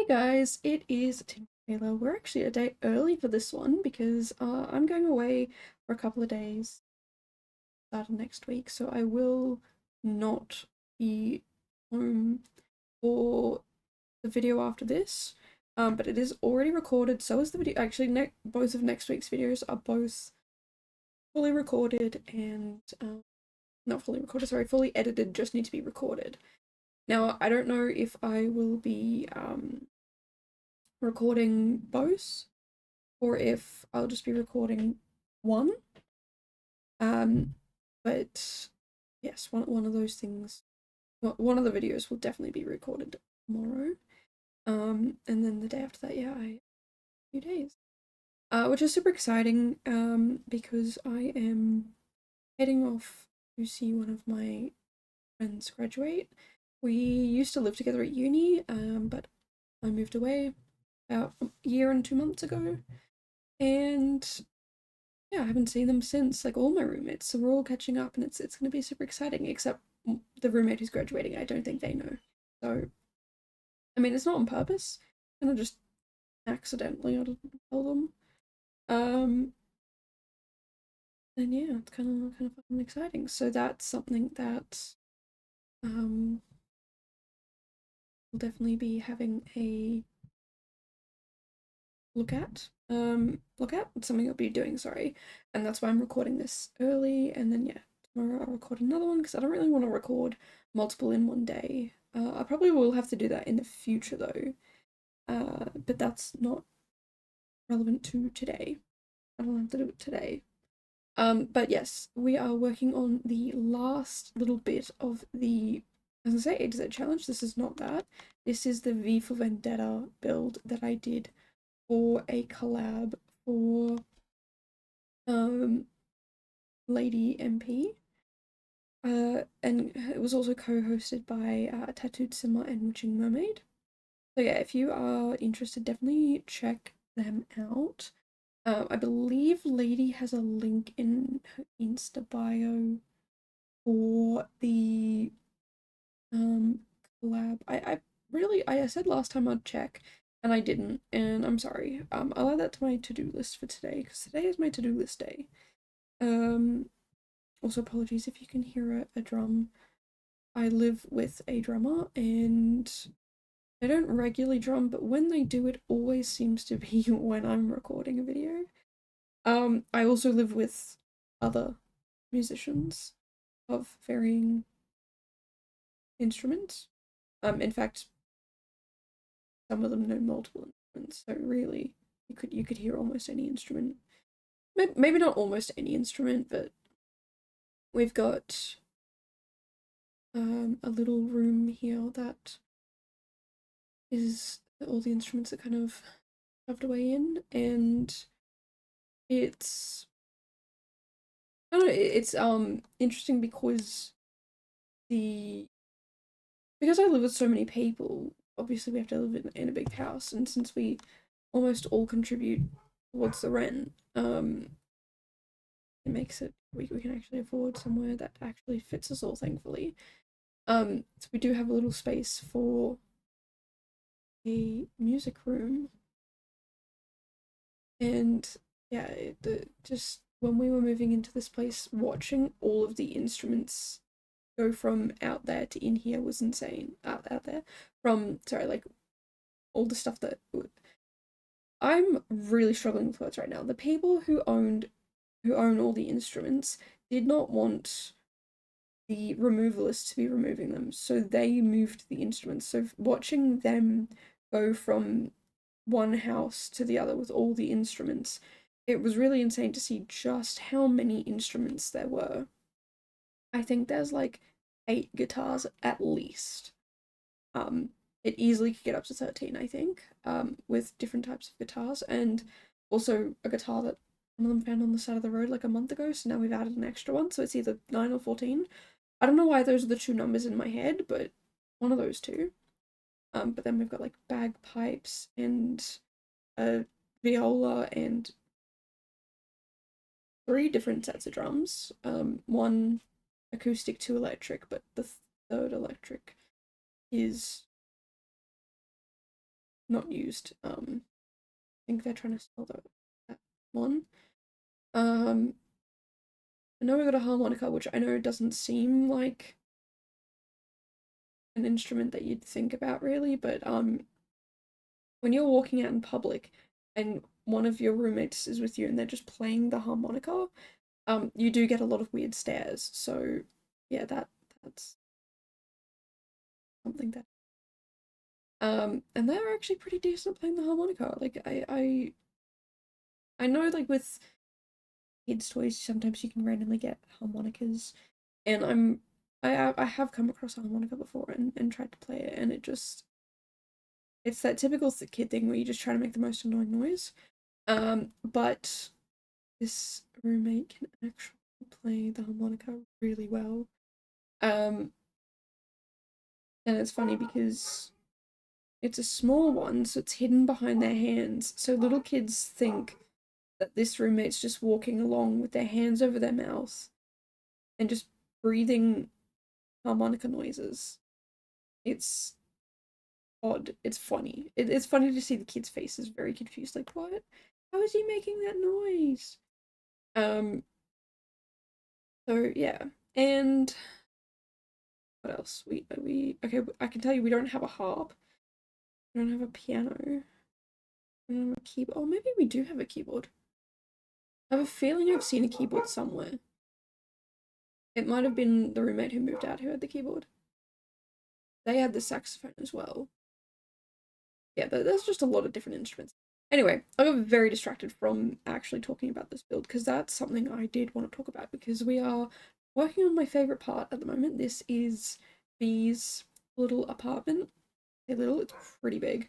Guys, it is Taylor. We're actually a day early for this one because I'm going away for a couple of days starting next week, so I will not be home for the video after this. But it is already recorded. So is the video. Actually, both of next week's videos are both fully recorded and not fully recorded. Sorry, fully edited. Just need to be recorded. Now I don't know if I will be recording both or if I'll just be recording one. But yes, one of those things. One of the videos will definitely be recorded tomorrow. And then the day after that, yeah, a few days. Which is super exciting. Because I am heading off to see one of my friends graduate. We used to live together at uni, but I moved away about a year and 2 months ago, and yeah, I haven't seen them since, like all my roommates. So we're all catching up and it's gonna be super exciting, except the roommate who's graduating, I don't think they know. So, I mean, it's not on purpose, kind of just accidentally I didn't tell them. Um, and yeah, it's kind of fucking exciting. So that's something that um we'll definitely be having a look at something I'll be doing, sorry. And that's why I'm recording this early, and then yeah, tomorrow I'll record another one because I don't really want to record multiple in one day. I probably will have to do that in the future though. But that's not relevant to today. I don't have to do it today. But yes, we are working on the last little bit of the, as I say, A to Z challenge. This is not that. This is the V for Vendetta build that I did for a collab for Lady MP. And it was also co-hosted by Tattooed Simmer and Witching Mermaid. So yeah, if you are interested, definitely check them out. I believe Lady has a link in her Insta bio for the collab. I said last time I'd check and I didn't, and I'm sorry. I'll add that to my to-do list for today because today is my to-do list day. Also apologies if you can hear a drum. I live with a drummer and they don't regularly drum, but when they do, it always seems to be when I'm recording a video. I also live with other musicians of varying instruments. In fact, some of them know multiple instruments, so really, you could hear almost any instrument. Maybe not almost any instrument, but we've got a little room here that is all the instruments are kind of shoved away in, and it's I don't know, it's interesting the because I live with so many people, obviously we have to live in a big house, and since we almost all contribute towards the rent, it makes it we can actually afford somewhere that actually fits us all, thankfully. So we do have a little space for a music room, and yeah, just when we were moving into this place, watching all of the instruments go from out there to in here was insane. Out there, from sorry, like all the stuff that I'm really struggling with words right now. The people who own all the instruments did not want the removalists to be removing them, so they moved the instruments. So watching them go from one house to the other with all the instruments, it was really insane to see just how many instruments there were. I think there's like 8 guitars at least. It easily could get up to 13, I think, with different types of guitars, and also a guitar that one of them found on the side of the road like a month ago, so now we've added an extra one, so it's either 9 or 14. I don't know why those are the two numbers in my head, but one of those two. But then we've got like bagpipes and a viola and 3 different sets of drums. One acoustic, 2 electric, but the third electric is not used. I think they're trying to sell that one. Um, I know we got a harmonica, which I know doesn't seem like an instrument that you'd think about really, but when you're walking out in public and one of your roommates is with you and they're just playing the harmonica, you do get a lot of weird stares. So yeah, that's something that and they're actually pretty decent playing the harmonica. Like I know like with kids' toys sometimes you can randomly get harmonicas and I have come across a harmonica before and tried to play it and it's that typical kid thing where you just try to make the most annoying noise. But this roommate can actually play the harmonica really well. Um, and it's funny because it's a small one, so it's hidden behind their hands. So little kids think that this roommate's just walking along with their hands over their mouth and just breathing harmonica noises. It's odd. It's funny. It's funny to see the kids' faces very confused, like, what? How is he making that noise? Um, so yeah. And what else? We okay, I can tell you we don't have a harp. We don't have a piano. We don't have a keyboard. Oh, maybe we do have a keyboard. I have a feeling I've seen a keyboard somewhere. It might have been the roommate who moved out who had the keyboard. They had the saxophone as well. Yeah, there's just a lot of different instruments. Anyway, I got very distracted from actually talking about this build because that's something I did want to talk about because we are working on my favorite part at the moment. This is Bee's little apartment. A little, it's pretty big.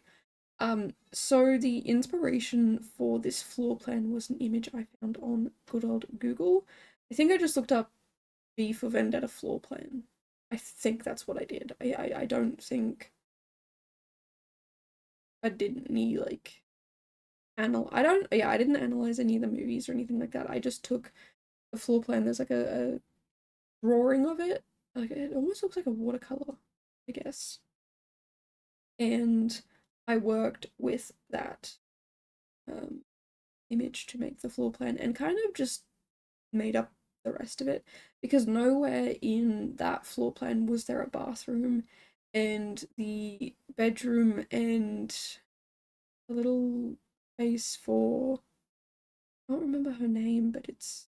So the inspiration for this floor plan was an image I found on good old Google. I think I just looked up V for Vendetta floor plan. I think that's what I did. I don't think I did any like I didn't analyze any of the movies or anything like that. I just took the floor plan. There's like a drawing of it. Like it almost looks like a watercolor, I guess. And I worked with that um image to make the floor plan and kind of just made up the rest of it because nowhere in that floor plan was there a bathroom and the bedroom and a little space for I don't remember her name, but it's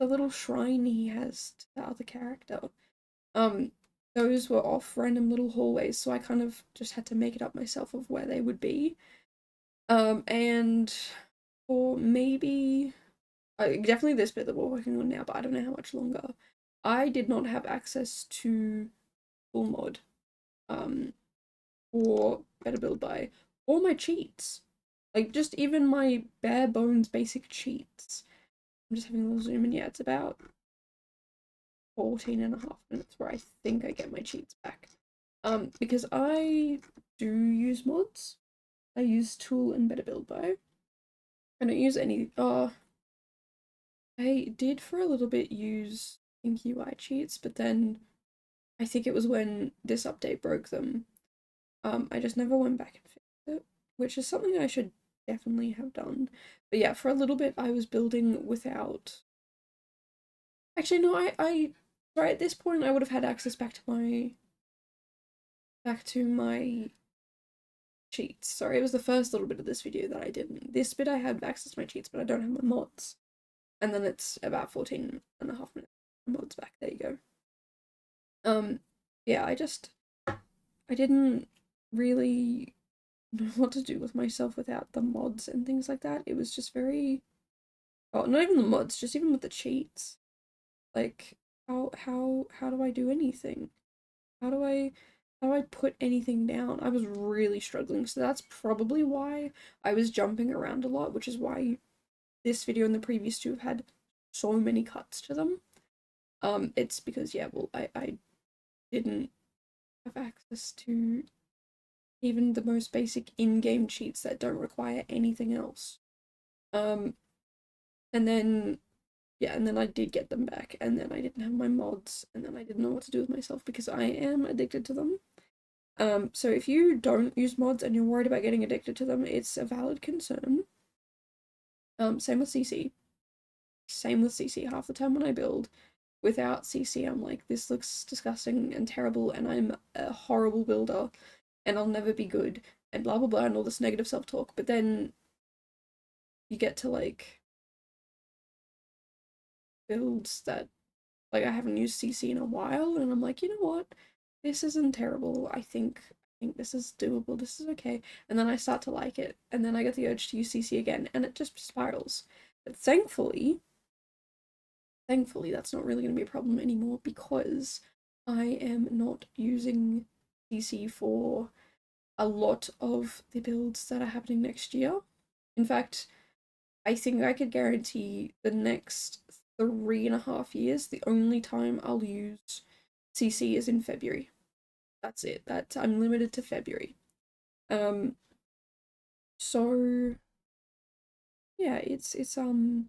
the little shrine he has to the other character. Um, those were off random little hallways, so I kind of just had to make it up myself of where they would be. And for maybe definitely this bit that we're working on now, but I don't know how much longer. I did not have access to full mod, um, or Better Build By, or my cheats. Like just even my bare bones basic cheats. I'm just having a little zoom in. Yeah, it's about 14 and a half minutes where I think I get my cheats back. Because I do use mods. I use Tool and Better Build By. I don't use any. I did for a little bit use Think UI cheats, but then I think it was when this update broke them. I just never went back and fixed it, which is something I should definitely have done. But yeah, for a little bit I was building without. Actually, no, I right at this point I would have had access back to my cheats. Sorry, it was the first little bit of this video that I didn't. This bit I had access to my cheats, but I don't have my mods. And then it's about 14 and a half minutes mods back. There you go. Yeah, I didn't really know what to do with myself without the mods and things like that. It was just very oh, not even the mods, just even with the cheats. Like how do I do anything? How do I how do I put anything down? I was really struggling, so that's probably why I was jumping around a lot, which is why this video and the previous two have had so many cuts to them. It's because yeah, well, I didn't have access to even the most basic in-game cheats that don't require anything else. Um, and then yeah, and then I did get them back, and then I didn't have my mods, and then I didn't know what to do with myself because I am addicted to them. So if you don't use mods and you're worried about getting addicted to them, it's a valid concern. Same with CC. Same with CC. Half the time when I build without CC, I'm like, this looks disgusting and terrible, and I'm a horrible builder, and I'll never be good, and blah blah blah, and all this negative self-talk. But then you get to like builds that like I haven't used CC in a while, and I'm like, you know what? This isn't terrible. I think this is doable. This is okay. And then I start to like it, and then I get the urge to use CC again, and it just spirals. But thankfully, that's not really going to be a problem anymore because I am not using CC for a lot of the builds that are happening next year. In fact, I think I could guarantee the next 3.5 years, the only time I'll use CC is in February. That's it. I'm limited to February. Um, so yeah, it's gonna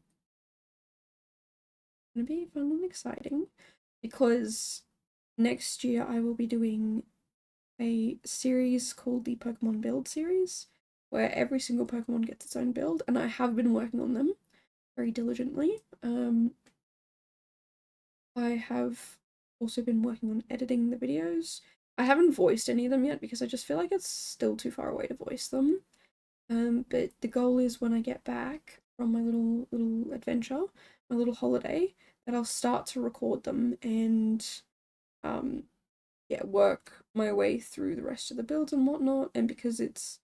be fun and exciting because next year I will be doing a series called the Pokemon Build series, where every single Pokemon gets its own build, and I have been working on them very diligently. I have also been working on editing the videos. I haven't voiced any of them yet because I just feel like it's still too far away to voice them. But the goal is when I get back from my little adventure, my little holiday, that I'll start to record them and um yeah, work my way through the rest of the builds and whatnot. And because it's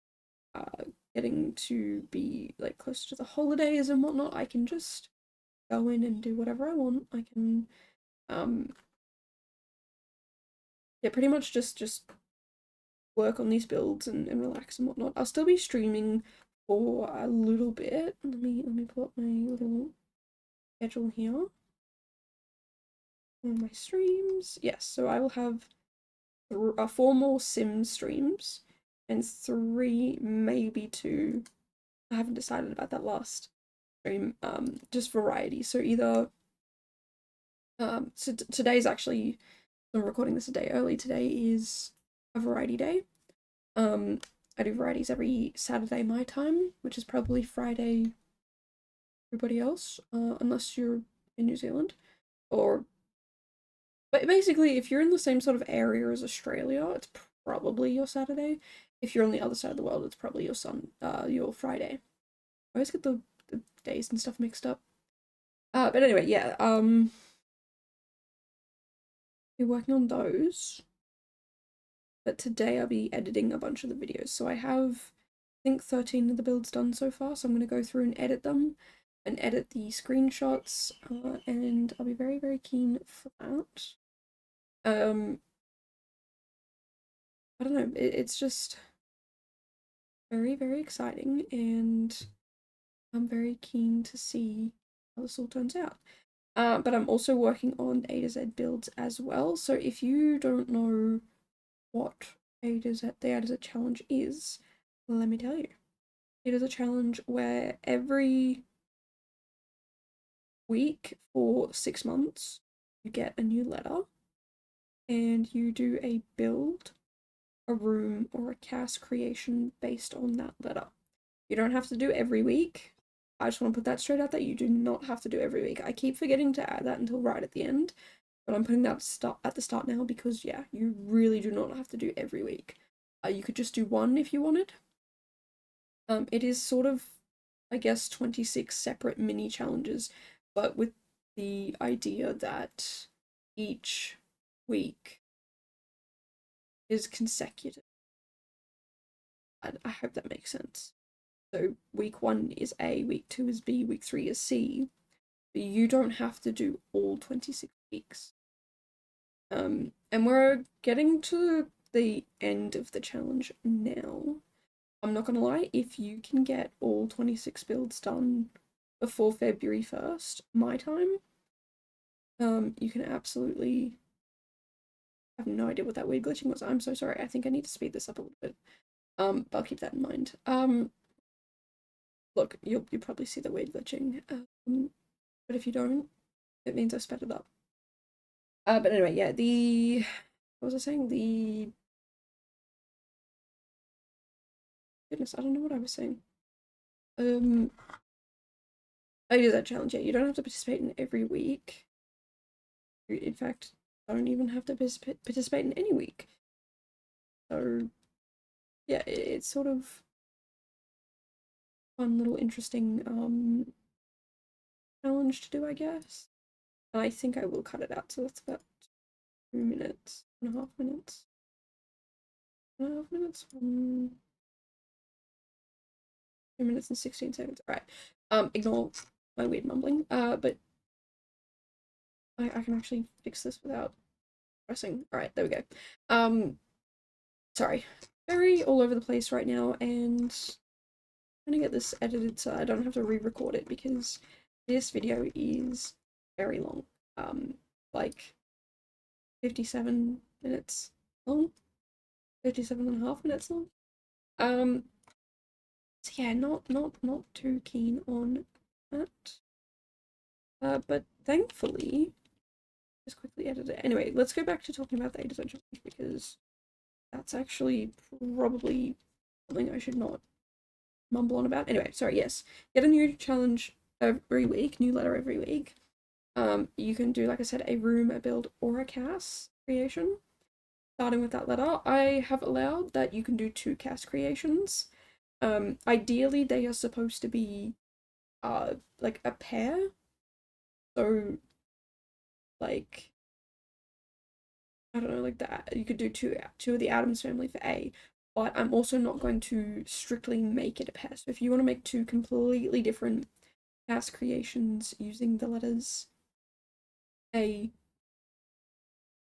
getting to be like closer to the holidays and whatnot, I can just go in and do whatever I want. I can um yeah, pretty much just work on these builds and relax and whatnot. I'll still be streaming for a little bit. Let me pull up my little schedule here. On my streams. Yes, so I will have 4 more sim streams and 3, maybe 2. I haven't decided about that last stream. Just variety. So either so today's actually, I'm recording this a day early. Today is a variety day. I do varieties every Saturday my time, which is probably Friday everybody else, unless you're in New Zealand. Or but basically, if you're in the same sort of area as Australia, it's probably your Saturday. If you're on the other side of the world, it's probably your Friday. I always get the days and stuff mixed up. But anyway, yeah. Be working on those. But today I'll be editing a bunch of the videos. So I have, I think 13 of the builds done so far. So I'm going to go through and edit them and edit the screenshots. And I'll be very, very keen for that. I don't know. It's just very, very exciting. And I'm very keen to see how this all turns out. But I'm also working on A to Z builds as well. So if you don't know what the A to Z challenge is, let me tell you. It is a challenge where every week for 6 months you get a new letter and you do a build, a room, or a cast creation based on that letter. You don't have to do every week. I just want to put that straight out that you do not have to do every week. I keep forgetting to add that until right at the end, but I'm putting that at the start now because yeah, you really do not have to do every week. You could just do one if you wanted. It is sort of, I guess, 26 separate mini challenges, but with the idea that each week is consecutive. I hope that makes sense. So week 1 is A, week 2 is B, week 3 is C. But you don't have to do all 26 weeks. And we're getting to the end of the challenge now. I'm not gonna lie, if you can get all 26 builds done before February 1st, my time, you can absolutely. I have no idea what that weird glitching was. I'm so sorry. I think I need to speed this up a little bit. But I'll keep that in mind. Look, you'll probably see the weird glitching. But if you don't, it means I sped it up. But anyway, yeah, what was I saying? goodness, I don't know what I was saying. I do that challenge. Yeah, you don't have to participate in every week. In fact, I don't even have to participate in any week. So yeah, it's sort of fun little interesting challenge to do, I guess. And I think I will cut it out. So that's about 2 minutes, 2.5 minutes, 2.5 minutes. 2 minutes and 16 seconds. All right. Ignore my weird mumbling. But I can actually fix this without pressing. All right, there we go. Sorry, very all over the place right now, and I'm gonna get this edited so I don't have to re-record it because this video is very long. Like 57 minutes long, 57.5 minutes long. So yeah, not too keen on that. But thankfully, just quickly edit it. Anyway, let's go back to talking about the 8% challenge because that's actually probably something I should not mumble on about. Anyway, sorry, yes. Get a new challenge every week, new letter every week. You can do, like I said, a room, a build, or a cast creation. Starting with that letter, I have allowed that you can do 2 cast creations. Ideally, they are supposed to be like a pair. So, like, I don't know, like that. You could do two of the Addams family for A, but I'm also not going to strictly make it a pair. So if you want to make 2 completely different cast creations using the letters A,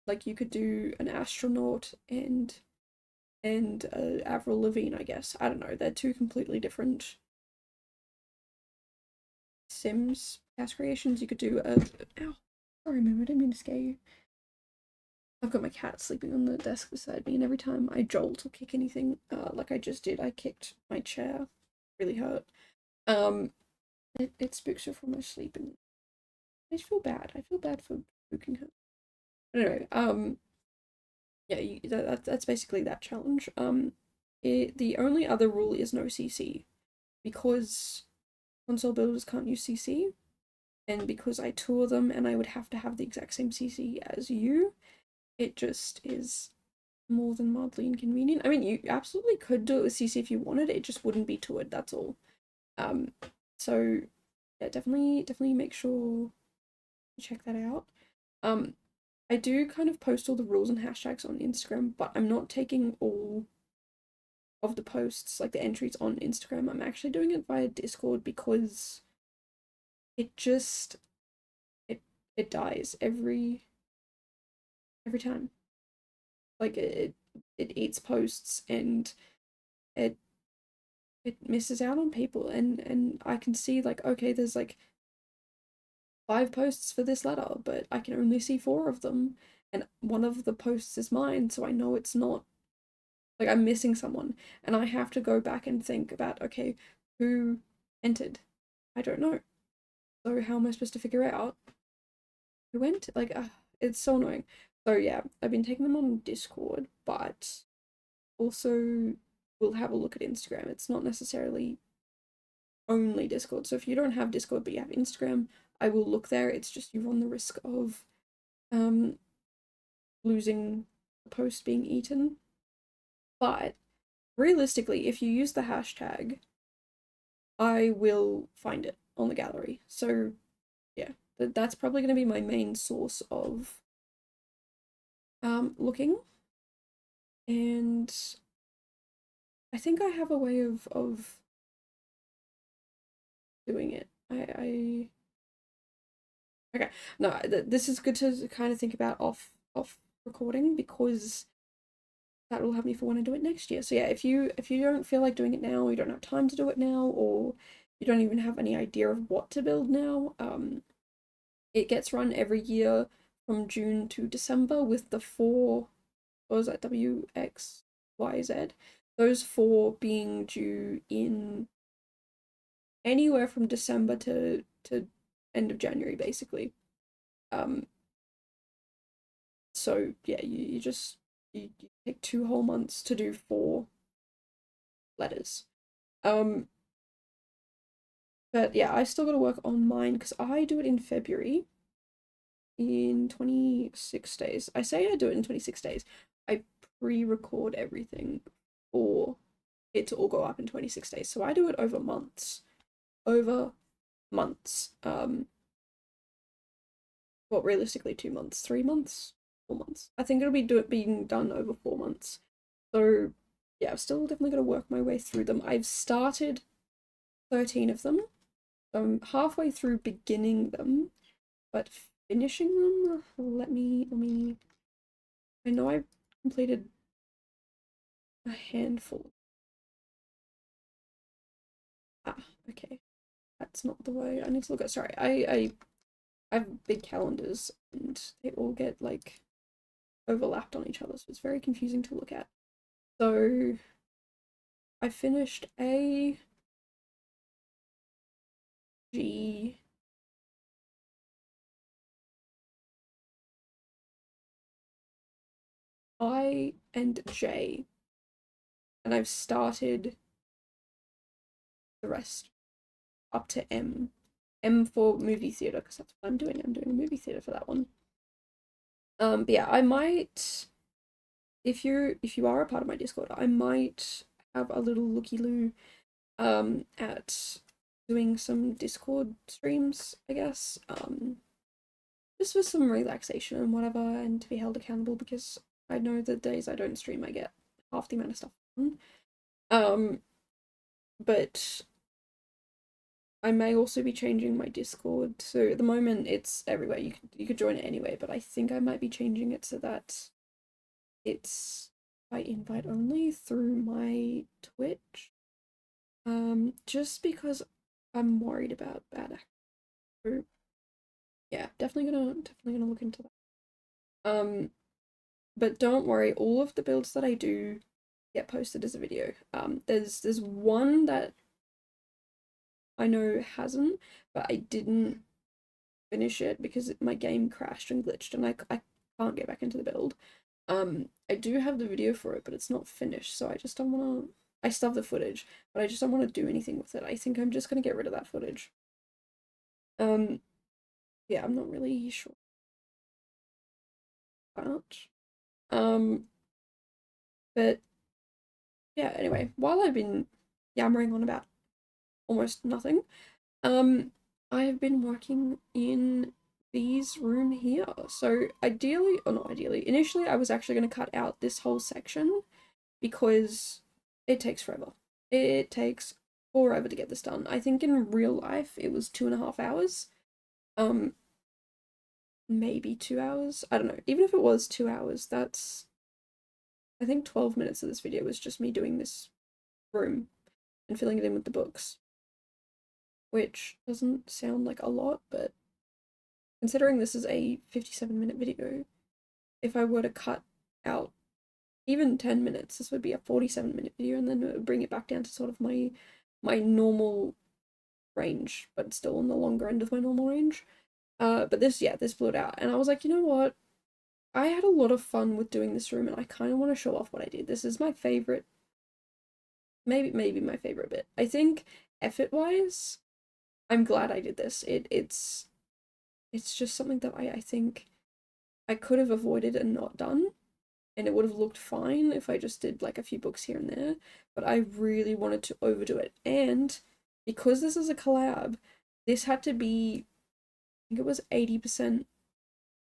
like you could do an astronaut and Avril Lavigne, I guess. I don't know. They're 2 completely different Sims cast creations. You could do a ow, sorry, ma'am, I didn't mean to scare you. I've got my cat sleeping on the desk beside me, and every time I jolt or kick anything, like I just did, I kicked my chair. Really hurt. Um, it spooks her from her sleep, and I just feel bad. I feel bad for spooking her. But anyway, yeah, that's basically that challenge. The only other rule is no CC, because console builders can't use CC, and because I tour them and I would have to have the exact same CC as you, it just is more than mildly inconvenient. I mean, you absolutely could do it with CC if you wanted, it just wouldn't be toured, that's all. So yeah, definitely make sure you check that out. I do kind of post all the rules and hashtags on Instagram, but I'm not taking all of the posts, like the entries on Instagram. I'm actually doing it via Discord because it just it dies every time. Like it eats posts and it it misses out on people, and I can see like, okay, there's like 5 posts for this letter, but I can only see 4 of them, and one of the posts is mine, so I know it's not, like, I'm missing someone, and I have to go back and think about, okay, who entered? I don't know. So how am I supposed to figure out who went? Like, it's so annoying. So yeah, I've been taking them on Discord, but also we'll have a look at Instagram. It's not necessarily only Discord. So if you don't have Discord but you have Instagram, I will look there. It's just you run the risk of um losing the post being eaten. But realistically, if you use the hashtag, I will find it on the gallery. So yeah, that's probably going to be my main source of looking. And I think I have a way of doing it. I okay. No, this is good to kind of think about off recording, because that will have me for when I do it next year. So yeah, if you don't feel like doing it now, you don't have time to do it now, or you don't even have any idea of what to build now, it gets run every year from June to December with the 4, what was that, W, X, Y, Z? Those 4 being due in anywhere from December to end of January, basically. So yeah, you take 2 whole months to do 4 letters. Um, but yeah, I still got to work on mine because I do it in February in 26 days. I say I do it in 26 days. I pre-record everything for it to all go up in 26 days. So I do it over months. Over months. Well, realistically 2 months, 3 months, 4 months. I think it'll be being done over 4 months. So yeah, I'm still definitely gonna work my way through them. I've started 13 of them. I'm halfway through beginning them, but finishing them, let me I know I've completed a handful. Ah, okay. That's not the way I need to look at. Sorry, I have big calendars and they all get like overlapped on each other, so it's very confusing to look at. So I finished A, G, I, and J, and I've started the rest up to M. M for movie theater because that's what I'm doing. I'm doing a movie theater for that one. But yeah, I might, if you are a part of my Discord, I might have a little looky loo at doing some Discord streams, I guess. Just for some relaxation and whatever, and to be held accountable because I know the days I don't stream, I get half the amount of stuff done. Um, but I may also be changing my Discord. So at the moment, it's everywhere. You could join it anyway, but I think I might be changing it so that it's by invite only through my Twitch. Just because I'm worried about bad actors. So yeah, definitely gonna look into that. But don't worry, all of the builds that I do get posted as a video. There's one that I know hasn't, but I didn't finish it because my game crashed and glitched, and I can't get back into the build. I do have the video for it, but it's not finished, so I just don't want to. I still have the footage, but I just don't want to do anything with it. I think I'm just gonna get rid of that footage. Um, yeah, I'm not really sure about. Um, but yeah. Anyway, while I've been yammering on about almost nothing, I have been working in these room here. So ideally, or not ideally, initially I was actually going to cut out this whole section because it takes forever. It takes forever to get this done. I think in real life it was 2.5 hours. Um, maybe 2 hours. I don't know. Even if it was 2 hours, that's I think 12 minutes of this video was just me doing this room and filling it in with the books, which doesn't sound like a lot, but considering this is a 57-minute video, if I were to cut out even 10 minutes, this would be a 47-minute video, and then it would bring it back down to sort of my normal range, but still on the longer end of my normal range. But this blew it out, and I was like, you know what? I had a lot of fun with doing this room, and I kind of want to show off what I did. This is my favorite, maybe my favorite bit. I think effort-wise, I'm glad I did this. It's just something that I think I could have avoided and not done, and it would have looked fine if I just did like a few books here and there, but I really wanted to overdo it. And because this is a collab, this had to be, I think it was 80%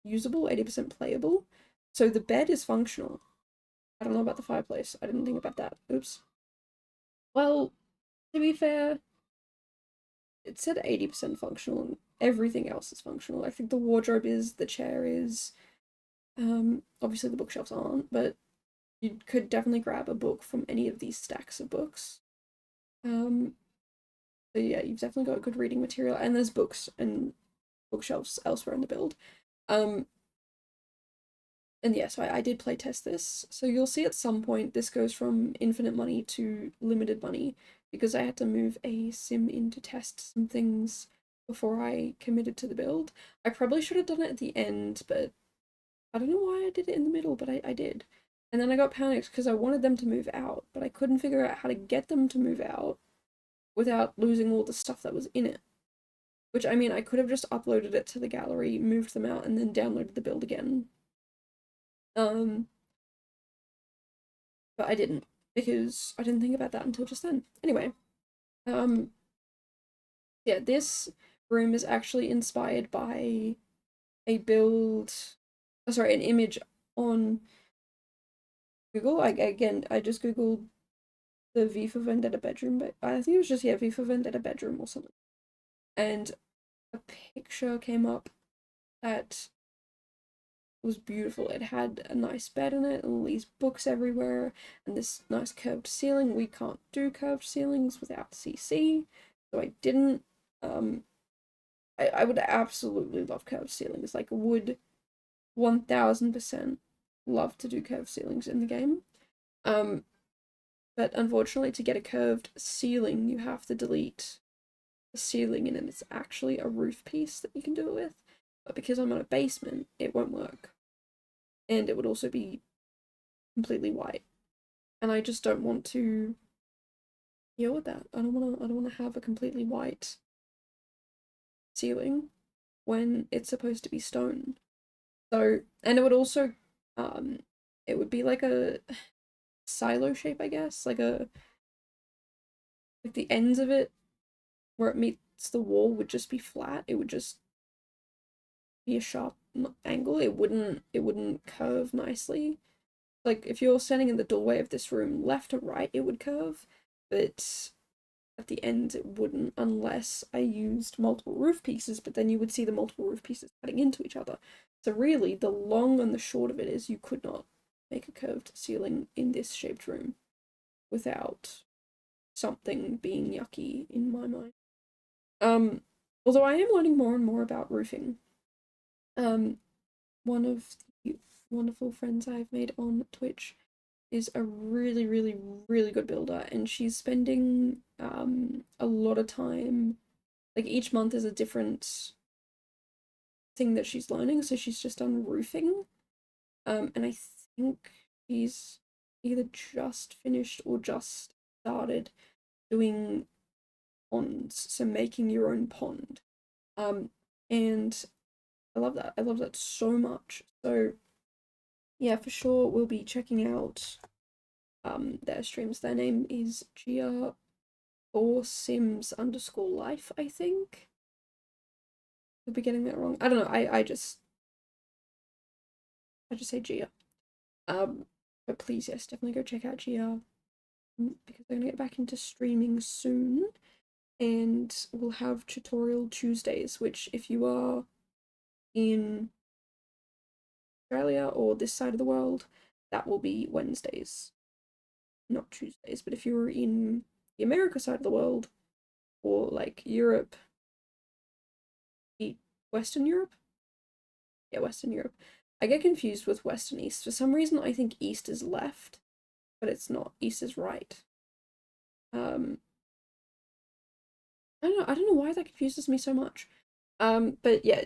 usable, 80% playable. So the bed is functional. I don't know about the fireplace. I didn't think about that. Oops. Well, to be fair, it said 80% functional and everything else is functional. I think the wardrobe is, the chair is, obviously the bookshelves aren't, but you could definitely grab a book from any of these stacks of books. Um, so yeah, you've definitely got good reading material, and there's books and bookshelves elsewhere in the build. Um, and yeah, so I did play test this. So you'll see at some point this goes from infinite money to limited money because I had to move a sim in to test some things before I committed to the build. I probably should have done it at the end, but I don't know why I did it in the middle, but I did. And then I got panicked because I wanted them to move out, but I couldn't figure out how to get them to move out. without losing all the stuff that was in it. Which, I mean, I could have just uploaded it to the gallery, moved them out, and then downloaded the build again. But I didn't, because I didn't think about that until just then. Anyway, yeah, this room is actually inspired by a build, oh, sorry, an image on Google. I just googled the V for Vendetta bedroom, but I think it was just, yeah, V for Vendetta bedroom or something. And a picture came up that was beautiful. It had a nice bed in it and all these books everywhere and this nice curved ceiling. We can't do curved ceilings without CC, so I didn't. I would absolutely love curved ceilings. Like, would 1000% love to do curved ceilings in the game. But unfortunately, to get a curved ceiling, you have to delete the ceiling, and it's actually a roof piece that you can do it with. But because I'm on a basement, it won't work. And it would also be completely white. And I just don't want to deal with that. I don't wanna have a completely white ceiling when it's supposed to be stone. So, and it would also it would be like a silo shape, I guess, like the ends of it where it meets the wall would just be flat. It would just be a sharp angle. It wouldn't curve nicely. Like, if you're standing in the doorway of this room, left to right, it would curve, but at the end it wouldn't, unless I used multiple roof pieces, but then you would see the multiple roof pieces cutting into each other. So really, the long and the short of it is you could not make a curved ceiling in this shaped room without something being yucky in my mind. Although I am learning more and more about roofing. One of the wonderful friends I've made on Twitch is a really, really, really good builder, and she's spending a lot of time. Like, each month is a different thing that she's learning. So she's just done roofing, and I think she's either just finished or just started doing ponds, so making your own pond. And I love that. I love that so much. So yeah, for sure we'll be checking out their streams. Their name is Gia or Sims underscore life, I think. Could be getting that wrong. I don't know. I just say Gia. But please, yes, definitely go check out Gia, because they're gonna get back into streaming soon, and we'll have tutorial Tuesdays, which, if you are in Australia or this side of the world, that will be Wednesdays, not Tuesdays. But if you're in the America side of the world, or like Europe, Western Europe? Yeah, Western Europe. I get confused with West and East. For some reason, I think East is left, but it's not. East is right. I don't know why that confuses me so much. But yeah,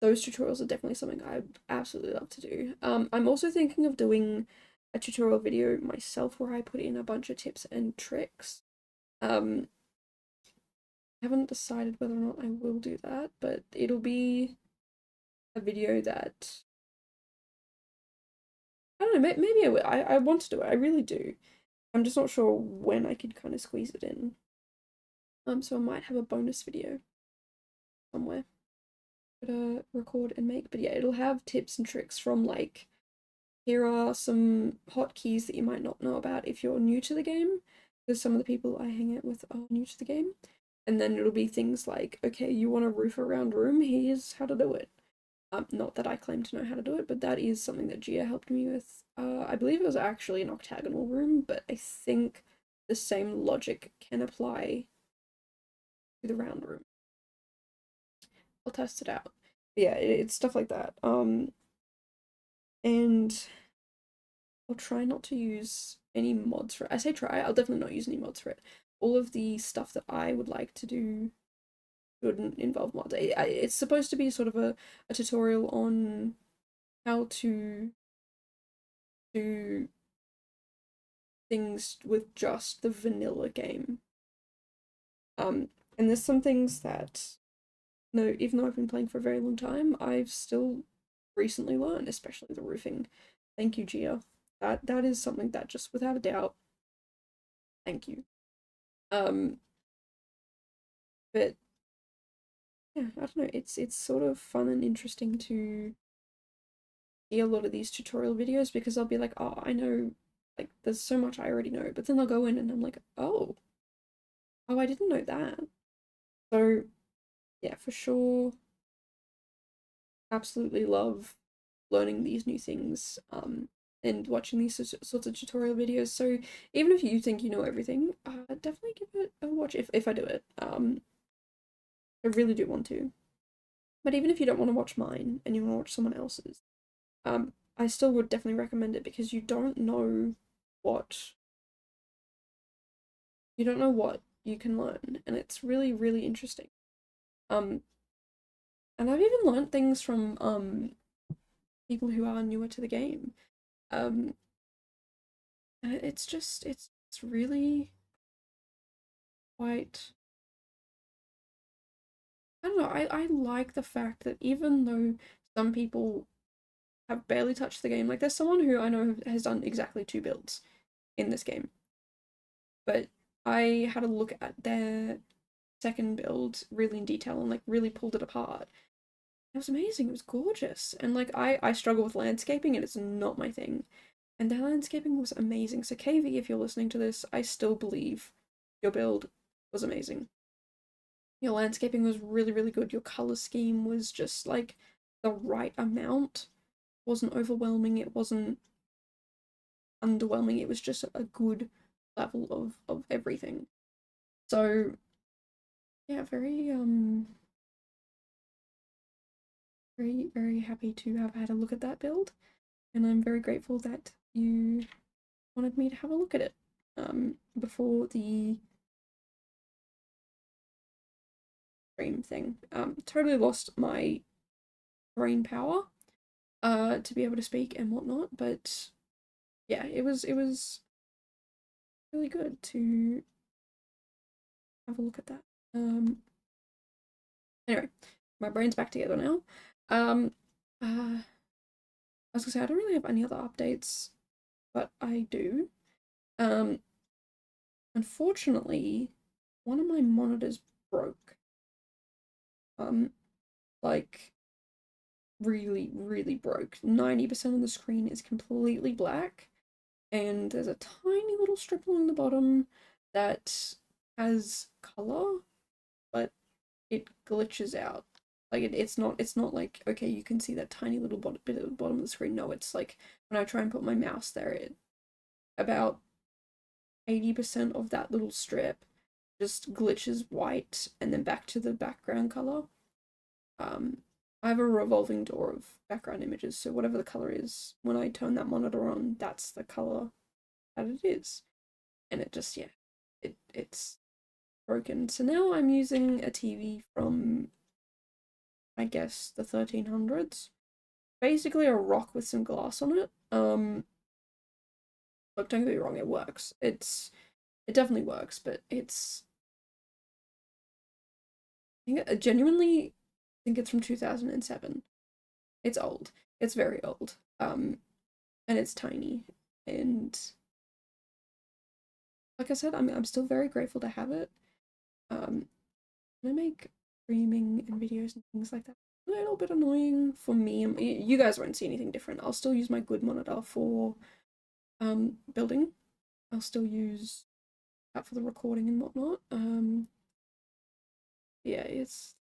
those tutorials are definitely something I'd absolutely love to do. I'm also thinking of doing a tutorial video myself where I put in a bunch of tips and tricks. I haven't decided whether or not I will do that, but it'll be a video that, I don't know, maybe I will. I want to do it. I really do. I'm just not sure when I could kind of squeeze it in. So I might have a bonus video somewhere to record and make. But yeah, it'll have tips and tricks from, like, here are some hotkeys that you might not know about if you're new to the game, because some of the people I hang out with are new to the game. And then it'll be things like, okay, you want a roof around room, here's how to do it. Not that I claim to know how to do it, but that is something that Gia helped me with. I believe it was actually an octagonal room, but I think the same logic can apply to the round room. I'll test it out. But yeah, it's stuff like that. And I'll try not to use any mods for it. I say try, I'll definitely not use any mods for it. All of the stuff that I would like to do wouldn't involve mods. It's supposed to be sort of a tutorial on how to do things with just the vanilla game. And there's some things that, no, even though I've been playing for a very long time, I've still recently learned, especially the roofing. Thank you, Gia. That is something that just without a doubt, thank you. Um, but yeah, I don't know. It's sort of fun and interesting to see a lot of these tutorial videos because I'll be like, oh, I know, like there's so much I already know, but then I'll go in and I'm like, oh, I didn't know that. So yeah, for sure, absolutely love learning these new things. And watching these sorts of tutorial videos. So even if you think you know everything, definitely give it a watch if I do it. I really do want to. But even if you don't want to watch mine and you want to watch someone else's, I still would definitely recommend it because what you don't know what you can learn, and it's really, really interesting. Um, and I've even learned things from people who are newer to the game. Um, and it's really quite. I don't know. I like the fact that even though some people have barely touched the game, like there's someone who I know has done exactly 2 builds in this game, but I had a look at their second build really in detail and like really pulled it apart. It was amazing. It was gorgeous. And like I struggle with landscaping and it's not my thing. And their landscaping was amazing. So KV, if you're listening to this, I still believe your build was amazing. Your landscaping was really, really good. Your color scheme was just like the right amount. It wasn't overwhelming, it wasn't underwhelming, it was just a good level of everything. So yeah, very happy to have had a look at that build, and I'm very grateful that you wanted me to have a look at it before the stream thing. Totally lost my brain power to be able to speak and whatnot, but yeah, it was really good to have a look at that. Anyway, my brain's back together now. Um, I was gonna say I don't really have any other updates, but I do. Um, Unfortunately, one of my monitors broke. Um, like really, really broke. 90% of the screen is completely black, and there's a tiny little strip along the bottom that has color, but it glitches out. Like it's not like okay, you can see that tiny little bit at the bottom of the screen. No, it's like when I try and put my mouse there, it about 80% of that little strip just glitches white and then back to the background color. Um, I have a revolving door of background images, so whatever the color is, when I turn that monitor on, that's the color that it is. And it just, yeah, it's broken. So now I'm using a TV from, I guess, the 1300s. Basically a rock with some glass on it. Look, don't get me wrong, it works. It definitely works, but I genuinely think it's from 2007. It's old. It's very old. And it's tiny. And like I said, I'm still very grateful to have it. I make streaming and videos and things like that a little bit annoying for me. You guys won't see anything different. I'll still use my good monitor for building. I'll still use that for the recording and whatnot. Yeah, it's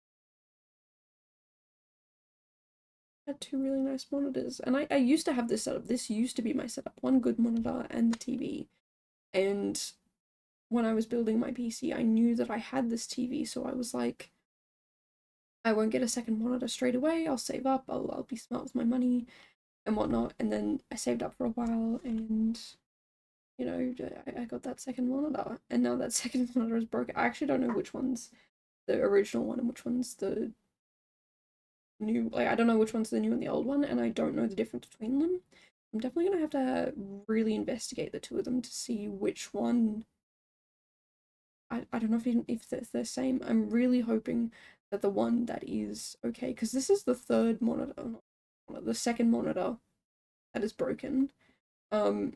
had 2 really nice monitors, and I used to have this setup. This used to be my setup: one good monitor and the TV. And when I was building my PC, I knew that I had this TV, so I was like, I won't get a second monitor straight away. I'll save up. I'll be smart with my money and whatnot. And then I saved up for a while, and I got that second monitor, and now that second monitor is broken. I actually don't know which one's the original one and which one's the new. Like I don't know which one's the new and the old one, and I don't know the difference between them. I'm definitely gonna have to really investigate the two of them to see which one. I don't know if they're the same. I'm really hoping that the one that is okay, because this is the third monitor, not the second monitor that is broken. Um,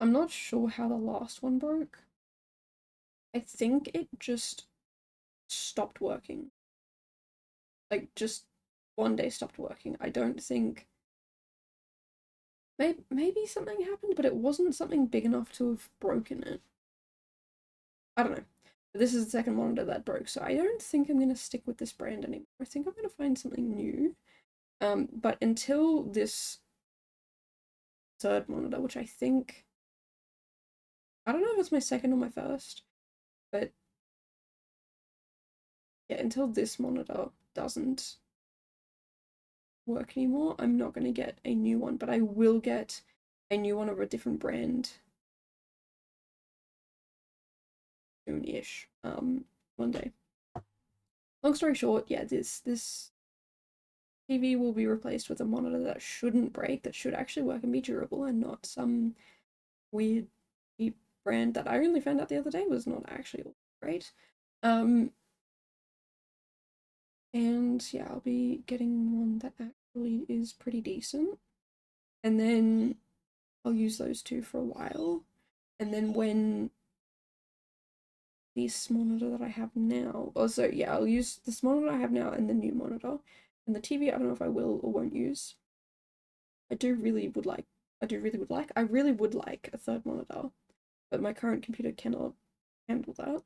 I'm not sure how the last one broke. I think it just stopped working. Like, just one day stopped working. I don't think. Maybe something happened, but it wasn't something big enough to have broken it. I don't know. But this is the second monitor that broke, so I don't think I'm gonna stick with this brand anymore. I think I'm gonna find something new. But until this third monitor, which I don't know if it's my second or my first, but yeah, until this monitor doesn't work anymore, I'm not gonna get a new one, but I will get a new one of a different brand soon-ish. One day. Long story short, yeah, this TV will be replaced with a monitor that shouldn't break, that should actually work and be durable, and not some weird cheap brand that I only found out the other day was not actually all great. Um, and yeah, I'll be getting one that actually is pretty decent, and then I'll use those two for a while, and then when this monitor that I have now, also yeah, I'll use this monitor I have now and the new monitor, and the TV I don't know if I will or won't use. I do really would like, I really would like a third monitor, but my current computer cannot handle that.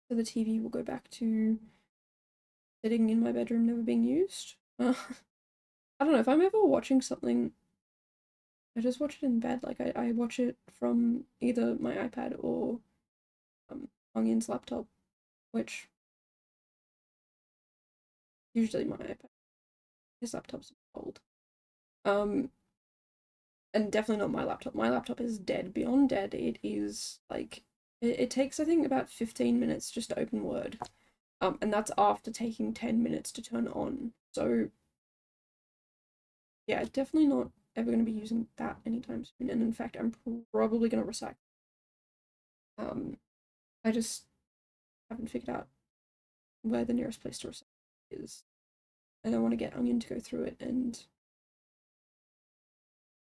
So the TV will go back to sitting in my bedroom, never being used. I don't know, if I'm ever watching something, I just watch it in bed. Like I watch it from either my iPad or Ongin's laptop, which usually my iPad. His laptop's old. Um, and definitely not my laptop. My laptop is dead, beyond dead. It is like it takes I think about 15 minutes just to open Word. And that's after taking 10 minutes to turn on. So yeah, definitely not ever going to be using that anytime soon. And in fact, I'm probably going to recycle. Um, I just haven't figured out where the nearest place to recycle is. And I want to get Onion to go through it and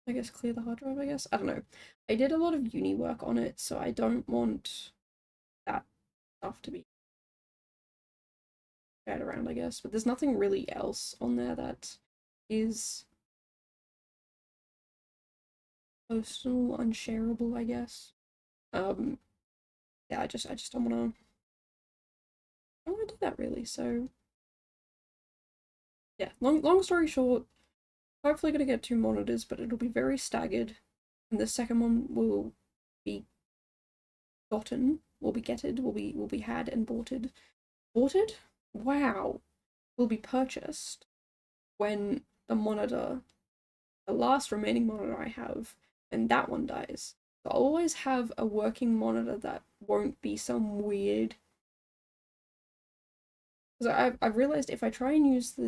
I guess clear the hard drive, I guess. I don't know. I did a lot of uni work on it, so I don't want that stuff to be shared around, I guess. But there's nothing really else on there that is personal, unshareable, I guess. Um, yeah, I just don't wanna do that really. So yeah, long story short, hopefully gonna get two monitors, but it'll be very staggered. And the second one will be will be getted, will be had and boughted. Boughted? Wow. Will be purchased when the monitor, the last remaining monitor I have, and that one dies. So I'll always have a working monitor that won't be some weird. Because I've realized if I try and use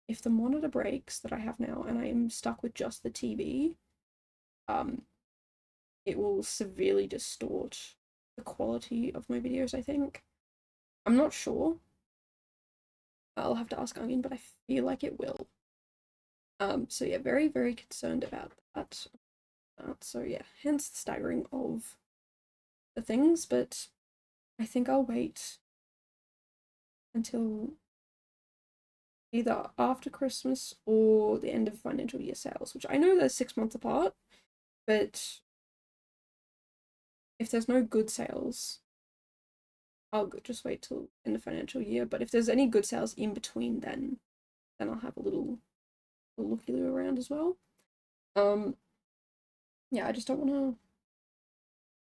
if the monitor breaks that I have now and I am stuck with just the TV, um, it will severely distort the quality of my videos, I think. I'm not sure. I'll have to ask Onion, but I feel like it will. So yeah, very, very concerned about that. So yeah, hence the staggering of the things, but I think I'll wait until either after Christmas or the end of financial year sales, which I know they're 6 months apart, but if there's no good sales, I'll just wait till end of financial year. But if there's any good sales in between then I'll have a looky loo around as well. Um, yeah, I just don't want to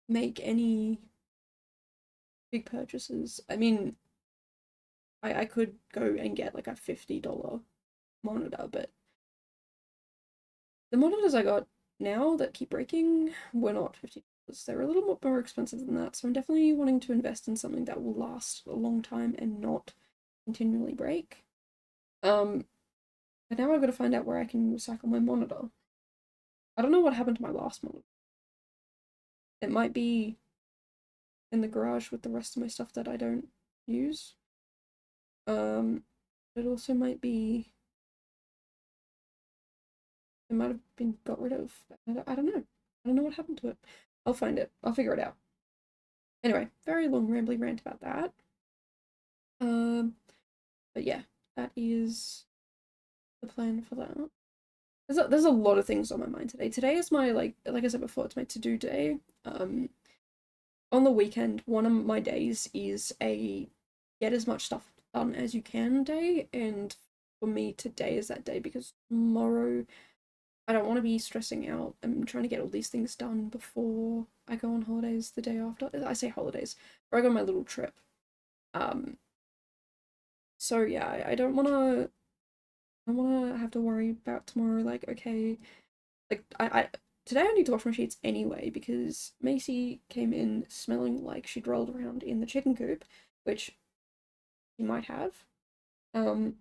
make any big purchases. I mean, I could go and get like a $50 monitor, but the monitors I got now that keep breaking were not $50. They're a little bit more expensive than that, so I'm definitely wanting to invest in something that will last a long time and not continually break. Um, But now I've got to find out where I can recycle my monitor. I don't know what happened to my last monitor. It might be in the garage with the rest of my stuff that I don't use. It also might be. It might have been got rid of. I don't know. I don't know what happened to it. I'll find it. I'll figure it out. Anyway, very long rambly rant about that. But yeah, that is the plan for that. There's a lot of things on my mind today. Today is my like I said before, it's my to-do day. On the weekend, one of my days is a get as much stuff done as you can day, and for me today is that day because tomorrow I don't want to be stressing out. I'm trying to get all these things done before I go on holidays the day after. I say holidays, or I go on my little trip. Um, so yeah, I don't wanna have to worry about tomorrow, like, okay, like I today I need to wash my sheets anyway because Macy came in smelling like she'd rolled around in the chicken coop, which she might have. Um,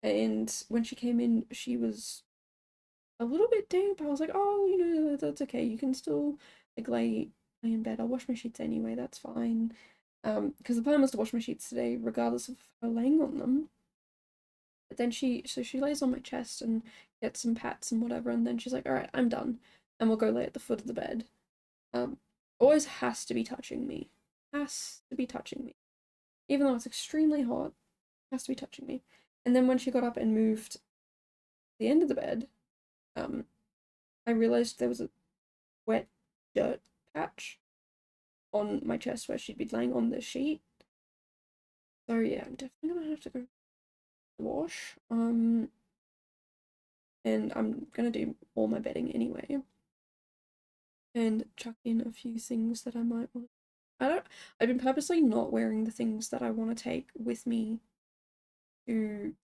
and when she came in, she was a little bit damp. I was like, oh, that's okay. You can still like lay in bed. I'll wash my sheets anyway. That's fine. Because the plan was to wash my sheets today, regardless of her laying on them. But then she lays on my chest and gets some pats and whatever, and then she's like, all right, I'm done, and we'll go lay at the foot of the bed. Um, always has to be touching me. Has to be touching me. Even though it's extremely hot, has to be touching me. And then when she got up and moved the end of the bed, um, I realized there was a wet dirt patch on my chest where she'd be laying on the sheet. So yeah, I'm definitely gonna have to go wash. And I'm gonna do all my bedding anyway. And chuck in a few things that I might want. I've been purposely not wearing the things that I want to take with me to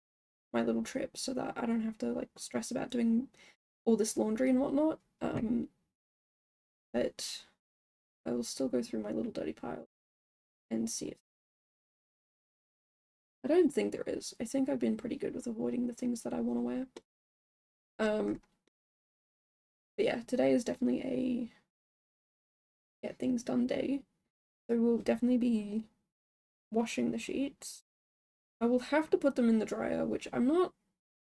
my little trip so that I don't have to like stress about doing all this laundry and whatnot. But I will still go through my little dirty pile and see if I don't think there is. I think I've been pretty good with avoiding the things that I want to wear. Um, but yeah, today is definitely a get things done day. So we'll definitely be washing the sheets. I will have to put them in the dryer, which I'm not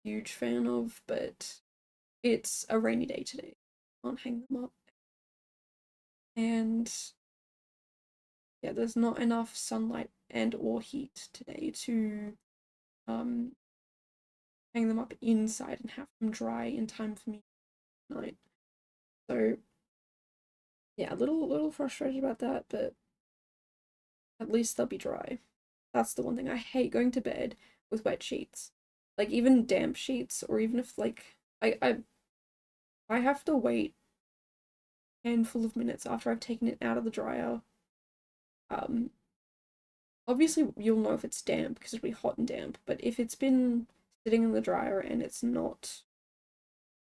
a huge fan of, but it's a rainy day today. Can't hang them up. And yeah, there's not enough sunlight and or heat today to um hang them up inside and have them dry in time for me tonight. So yeah, a little frustrated about that, but at least they'll be dry. That's the one thing. I hate going to bed with wet sheets. Like even damp sheets, or even if like I have to wait a handful of minutes after I've taken it out of the dryer. Um Obviously you'll know if it's damp because it'll be hot and damp, but if it's been sitting in the dryer and it's not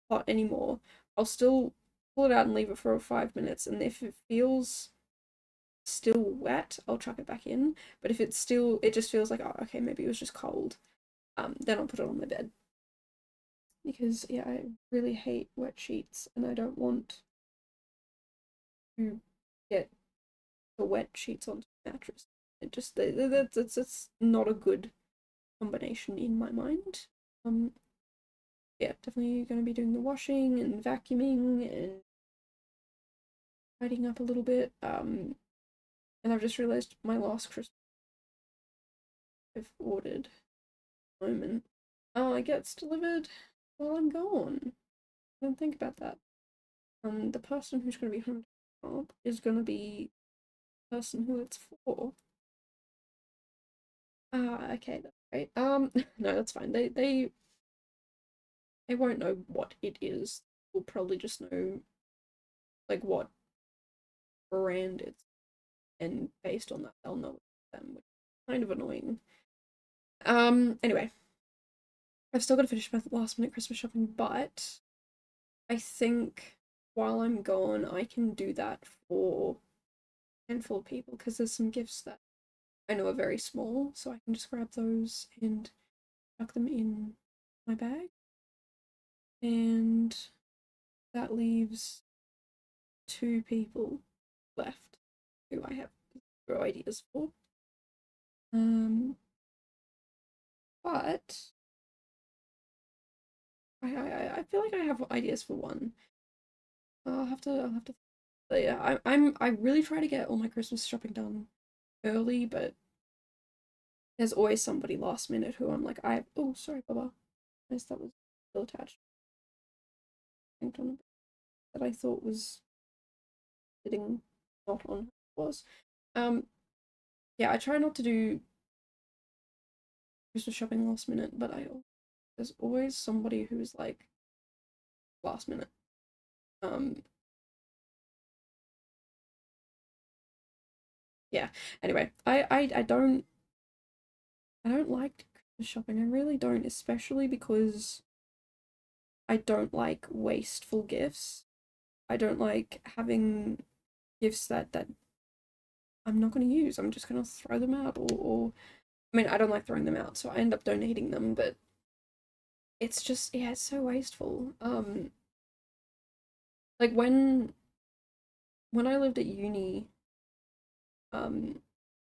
hot anymore, I'll still pull it out and leave it for 5 minutes, and if it feels still wet, I'll chuck it back in. But if it's still, it just feels like, oh, okay, maybe it was just cold, then I'll put it on my bed. Because, yeah, I really hate wet sheets, and I don't want to get the wet sheets onto the mattress. It just, that's not a good combination in my mind. Yeah, definitely going to be doing the washing and vacuuming and tidying up a little bit. And I've just realized my last Christmas I've ordered moment. Oh, it gets delivered while I'm gone. I don't think about that. The person who's going to be home to help is going to be the person who it's for. Ah, okay, that's great. No, that's fine. They won't know what it is. They'll probably just know like what brand it's, and based on that, they'll know it's them, which is kind of annoying. Anyway, I've still got to finish my last minute Christmas shopping, but I think while I'm gone, I can do that for a handful of people because there's some gifts that I know are very small, so I can just grab those and tuck them in my bag, and that leaves 2 people left who I have 0 ideas for. Um, but I feel like I have ideas for one. I'll have to. But yeah, I really try to get all my Christmas shopping done early, but there's always somebody last minute who I'm like, oh sorry, Baba, yes, that was still attached. Hanged on a bit that I thought was sitting not on was. Um, yeah, I try not to do Christmas shopping last minute, but there's always somebody who's like last minute. Um, yeah. Anyway, I don't like Christmas shopping. I really don't, especially because I don't like wasteful gifts. I don't like having gifts that I'm not going to use. I'm just going to throw them out, or I mean, I don't like throwing them out, so I end up donating them. But it's just, yeah, it's so wasteful. Like when I lived at uni, um,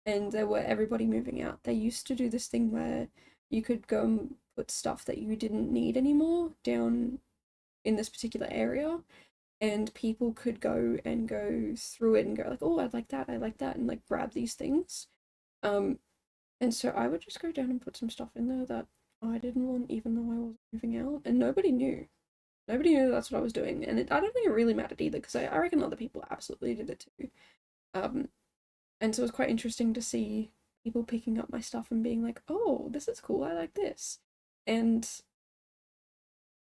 and there were everybody moving out, they used to do this thing where you could go and put stuff that you didn't need anymore down in this particular area, and people could go through it and go like, oh, I like that, and like grab these things. Um, and so I would just go down and put some stuff in there that I didn't want, even though I was moving out, and nobody knew. Nobody knew that's what I was doing, and I don't think it really mattered either because I reckon other people absolutely did it too. Um, and so it was quite interesting to see people picking up my stuff and being like, "Oh, this is cool. I like this," and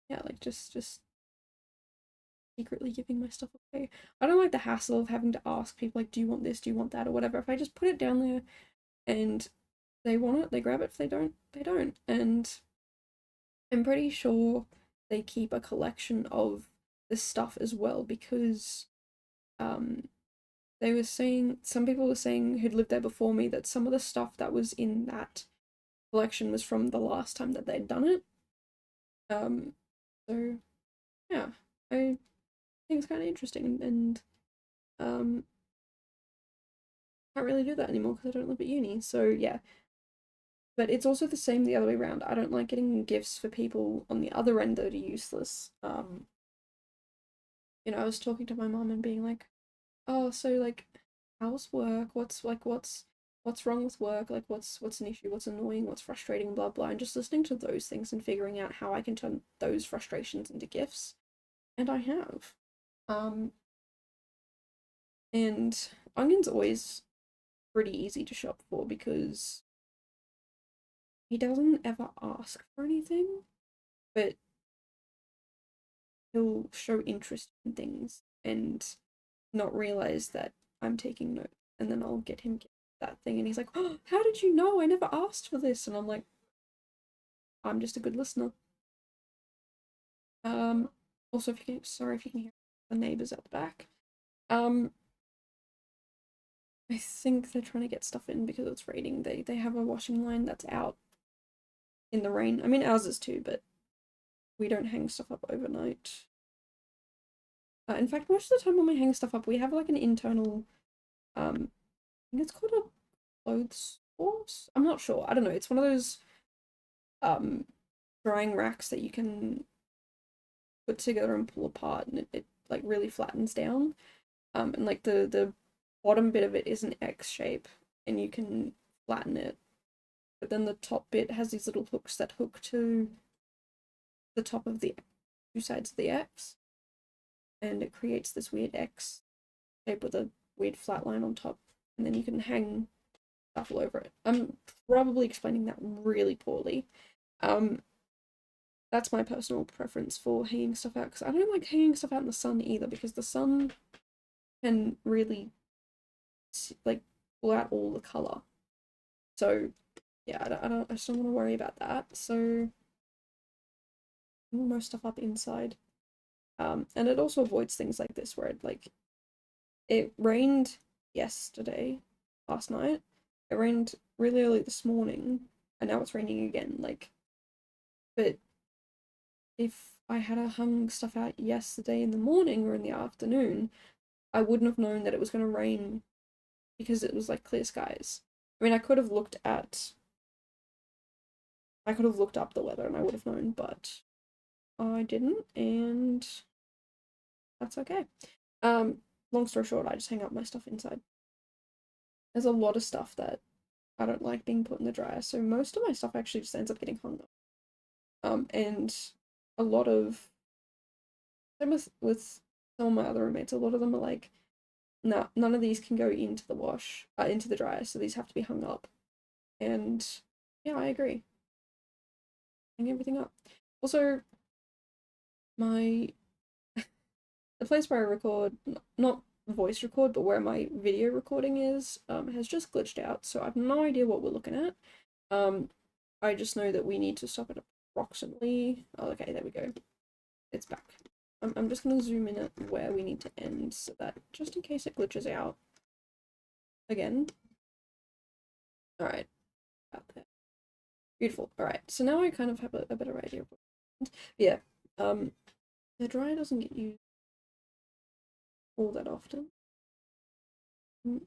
yeah, like just secretly giving my stuff away. I don't like the hassle of having to ask people like, "Do you want this? Do you want that?" or whatever. If I just put it down there and they want it, they grab it. If they don't, they don't. And I'm pretty sure they keep a collection of this stuff as well because um they were saying, some people were saying who'd lived there before me, that some of the stuff that was in that collection was from the last time that they'd done it. Um, so yeah, I think it's kind of interesting, and um, can't really do that anymore because I don't live at uni. So yeah, but it's also the same the other way around. I don't like getting gifts for people on the other end that are useless. I was talking to my mom and being like, oh, so like, how's work? What's wrong with work? Like, what's an issue? What's annoying? What's frustrating? Blah blah. And just listening to those things and figuring out how I can turn those frustrations into gifts. And I have. Um, and Onion's always pretty easy to shop for because he doesn't ever ask for anything, but he'll show interest in things and not realize that I'm taking notes. And then I'll get him that thing, and he's like, "Oh, how did you know? I never asked for this." And I'm like, "I'm just a good listener." Um, Also, sorry if you can hear the neighbors at the back. Um, I think they're trying to get stuff in because it's raining. They have a washing line that's out in the rain. I mean, ours is too, but we don't hang stuff up overnight. In fact, most of the time when we hang stuff up, we have like an internal, I think it's called a clothes horse. I'm not sure. I don't know. It's one of those um drying racks that you can put together and pull apart, and it like really flattens down. And like the bottom bit of it is an X shape, and you can flatten it. But then the top bit has these little hooks that hook to the top of the 2 sides of the X, and it creates this weird X shape with a weird flat line on top, and then you can hang stuff all over it. I'm probably explaining that really poorly. Um, that's my personal preference for hanging stuff out because I don't like hanging stuff out in the sun either because the sun can really like pull out all the color. So yeah, I just don't want to worry about that. So most stuff up inside. And it also avoids things like this where it rained yesterday, last night. It rained really early this morning, and now it's raining again. But if I had hung stuff out yesterday in the morning or in the afternoon, I wouldn't have known that it was going to rain because it was like clear skies. I mean, I could have looked up the weather and I would have known, but I didn't, and that's okay. Um, Long story short, I just hang up my stuff inside. There's a lot of stuff that I don't like being put in the dryer, so most of my stuff actually just ends up getting hung up. And a lot of same with some of my other roommates, a lot of them are like, nah, none of these can go into the into the dryer, so these have to be hung up. And yeah, I agree. Hang everything up. Also, my the place where I record, not voice record, but where my video recording is, has just glitched out, so I have no idea what we're looking at. Um, I just know that we need to stop at approximately. Oh, okay, there we go. It's back. I'm just gonna zoom in at where we need to end so that just in case it glitches out again. All right, out there. Beautiful. All right, so now I kind of have a better idea of what. Yeah. Um, the dryer doesn't get used all that often. Mm,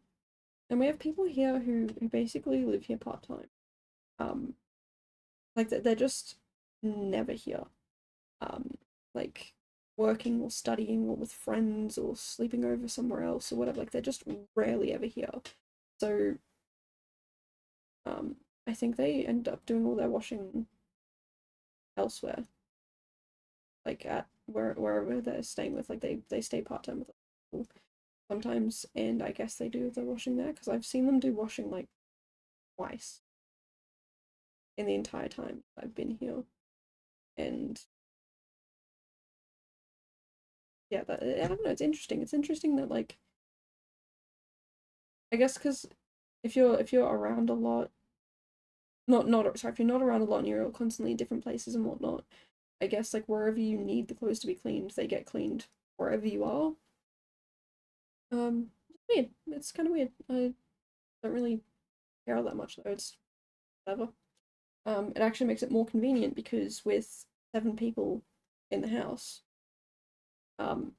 and we have people here who basically live here part time. Um, like they're just never here. Um, like working or studying or with friends or sleeping over somewhere else or whatever. Like they're just rarely ever here. So I think they end up doing all their washing elsewhere, like at wherever they're staying with. Like they stay part time with people sometimes, and I guess they do their washing there because I've seen them do washing like twice in the entire time I've been here. And yeah, that I don't know. It's interesting. It's interesting that like I guess because if you're around a lot, not sorry, if you're not around a lot and you're constantly in different places and whatnot, I guess like wherever you need the clothes to be cleaned, they get cleaned wherever you are. It's weird. It's kind of weird. I don't really care all that much though. It's whatever. It actually makes it more convenient because with 7 people in the house, um,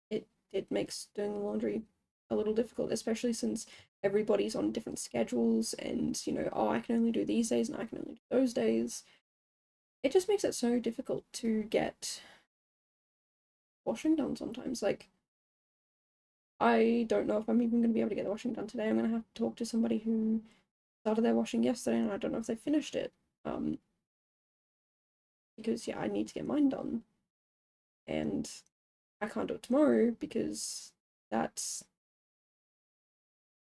it makes doing the laundry a little difficult, especially since everybody's on different schedules and oh, I can only do these days and I can only do those days. It just makes it so difficult to get washing done sometimes. Like I don't know if I'm even going to be able to get the washing done today. I'm going to have to talk to somebody who started their washing yesterday, and I don't know if they finished it. Um, because yeah, I need to get mine done, and I can't do it tomorrow because that's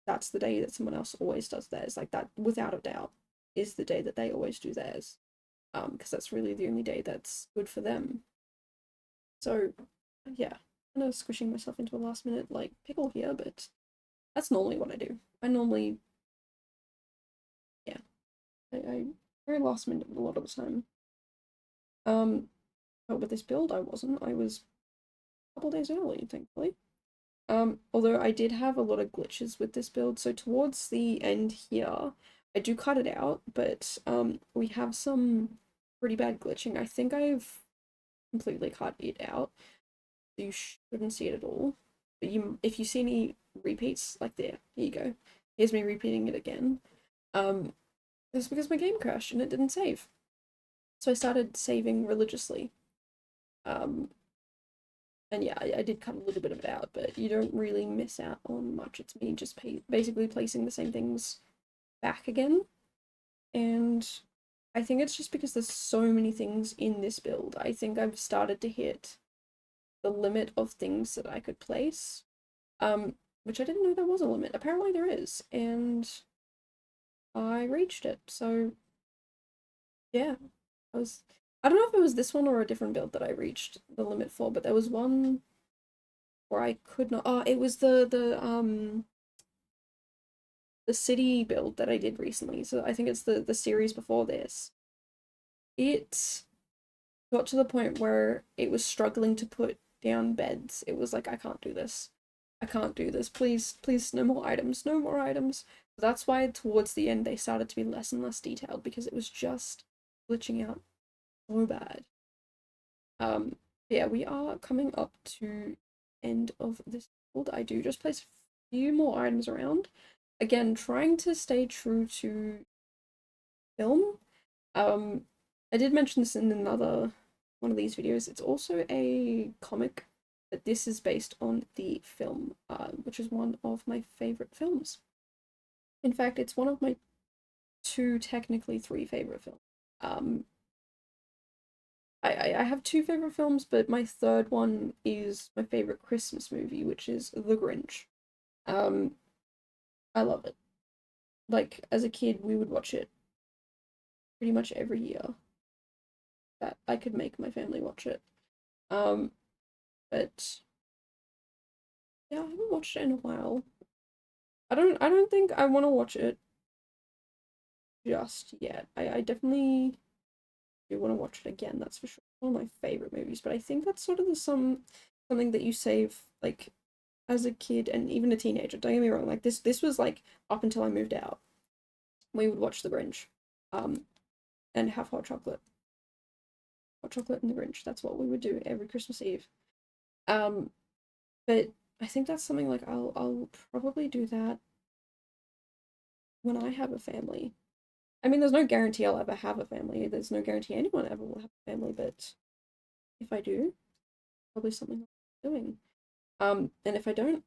that's the day that someone else always does theirs. Like that, without a doubt, is the day that they always do theirs. Because that's really the only day that's good for them. So yeah, kind of squishing myself into a last minute like pickle here, but that's normally what I do. I normally, yeah, I very last minute a lot of the time. Um, but with this build, I wasn't. I was a couple days early, thankfully. Although I did have a lot of glitches with this build, so towards the end here, I do cut it out, but we have some pretty bad glitching. I think I've completely cut it out. So you shouldn't see it at all. But if you see any repeats, like there, here you go. Here's me repeating it again. It's because my game crashed and it didn't save. So I started saving religiously. Um, and yeah, I did cut a little bit of it out, but you don't really miss out on much. It's me just basically placing the same things back again. And I think it's just because there's so many things in this build. I think I've started to hit the limit of things that I could place. Which I didn't know there was a limit. Apparently there is, and I reached it. So yeah, I don't know if it was this one or a different build that I reached the limit for, but there was one where I could not. Oh, it was the city build that I did recently. So I think it's the series before this. It got to the point where it was struggling to put down beds. It was like, I can't do this. I can't do this. Please, please, no more items, no more items. That's why towards the end they started to be less and less detailed because it was just glitching out so bad. Yeah, we are coming up to end of this build. I do just place a few more items around. Again, trying to stay true to film. I did mention this in another one of these videos. It's also a comic, but this is based on the film, which is one of my favorite films. In fact, it's one of my two, technically three favorite films. Um, I have two favorite films, but my third one is my favorite Christmas movie, which is The Grinch. Um, I love it. Like as a kid, we would watch it pretty much every year that I could make my family watch it. Um, but yeah, I haven't watched it in a while. I don't think I want to watch it just yet. I definitely do want to watch it again, that's for sure. One of my favorite movies, but I think that's sort of something that you save like as a kid and even a teenager. Don't get me wrong, like this was like up until I moved out. We would watch The Grinch, um, and have hot chocolate and The Grinch. That's what we would do every Christmas Eve. Um, but I think that's something like I'll probably do that when I have a family. I mean, there's no guarantee I'll ever have a family. There's no guarantee anyone ever will have a family, but if I do, probably something I'm doing. And if I don't,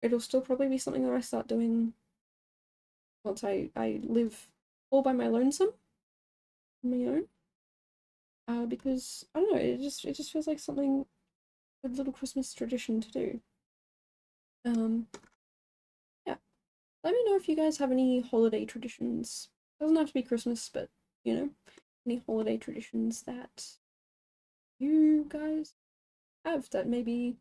it'll still probably be something that I start doing once I live all by my lonesome on my own. Because I don't know, it just feels like something a little Christmas tradition to do. Um, yeah. Let me know if you guys have any holiday traditions. Doesn't have to be Christmas, but you know, any holiday traditions that you guys have that maybe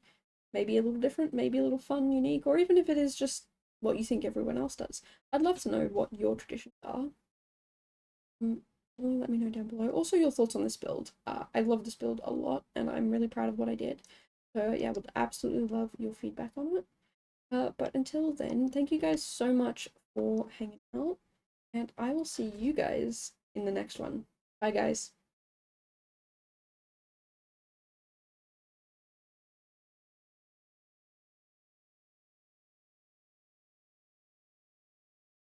a little different, maybe a little fun, unique, or even if it is just what you think everyone else does. I'd love to know what your traditions are. Mm, let me know down below. Also, your thoughts on this build. I love this build a lot, and I'm really proud of what I did. So yeah, I would absolutely love your feedback on it. But until then, thank you guys so much for hanging out, and I will see you guys in the next one. Bye, guys.